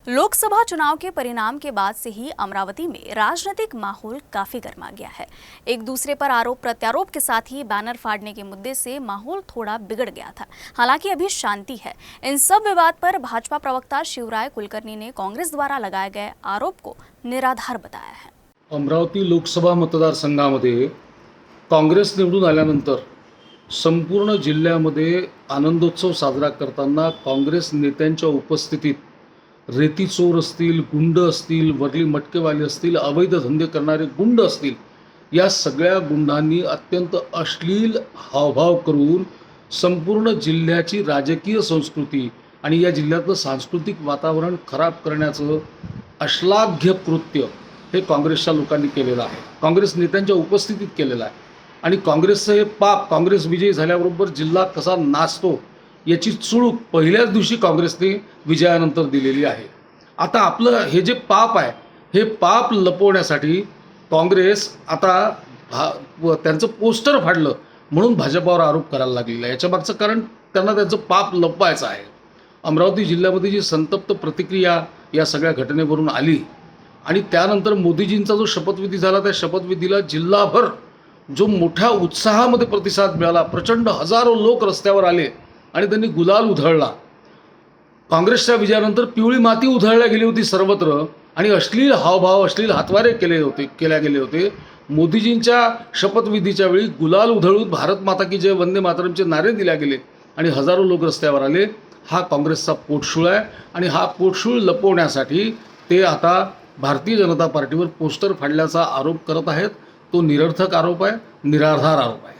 लोकसभा चुनाव के परिणाम के बाद से ही अमरावती में राजनीतिक माहौल काफी गर्मा गया है। एक दूसरे पर आरोप प्रत्यारोप के साथ ही बैनर फाड़ने के मुद्दे से माहौल थोड़ा बिगड़ गया था। हालांकि अभी शांति है। इन सब विवाद पर भाजपा प्रवक्ता शिवराय कुलकर्णी ने कांग्रेस द्वारा लगाए गए आरोप को निराधार बताया है। अमरावती लोकसभा मतदारसंघामध्ये काँग्रेस निवडून आल्यानंतर संपूर्ण जिल्ह्यामध्ये आनंदोत्सव साजरा करताना काँग्रेस नेत्यांच्या उपस्थितीत रेती चोर असतील, गुंड असतील, वरली मटकेवाले असतील, अवैध धंदे करणारे गुंड असतील, या सगळ्या गुंडांनी अत्यंत अश्लील हावभाव करून संपूर्ण जिल्ह्याची राजकीय संस्कृती आणि या जिल्ह्यातलं सांस्कृतिक वातावरण खराब करण्याचं अश्लाघ्य कृत्य हे काँग्रेसच्या लोकांनी केलेलं आहे, काँग्रेस नेत्यांच्या उपस्थितीत केलेलं आहे। आणि काँग्रेसचं हे पाप, काँग्रेस विजयी झाल्याबरोबर जिल्हा कसा नाचतो याची चुळूक पहिल्याच दिवशी काँग्रेसने विजयानंतर दिलेली आहे। आता आपलं हे जे पाप आहे, हे पाप लपवण्यासाठी काँग्रेस आता त्यांचं पोस्टर फाडलं म्हणून भाजपावर आरोप करायला लागलेला आहे। याच्या मागचं कारण त्यांना त्यांचं पाप लपवायचं आहे। अमरावती जिल्ह्यामध्ये जी संतप्त प्रतिक्रिया या सगळ्या घटनेवरून आली आणि त्यानंतर मोदीजींचा जो शपथविधी झाला, त्या शपथविधीला जिल्हाभर जो मोठ्या उत्साहामध्ये प्रतिसाद मिळाला, प्रचंड हजारो लोक रस्त्यावर आले आणि त्यांनी गुलाल उधळला। काँग्रेसच्या विजयानंतर पिवळी माती उधळल्या गेली होती सर्वत्र आणि अश्लील हावभाव, अश्लील हातवारे केल्या गेले होते। मोदीजींच्या शपथविधीच्या वेळी गुलाल उधळून भारत माता की जय, वंदे मातरमचे नारे दिले गेले आणि हजारो लोक रस्त्यावर आले। हा काँग्रेसचा पोटशूळ आहे आणि हा पोटशूळ लपवण्यासाठी ते आता भारतीय जनता पार्टीवर पोस्टर फाडल्याचा आरोप करत आहेत। तो निरर्थक आरोप आहे, निराधार आरोप आहे।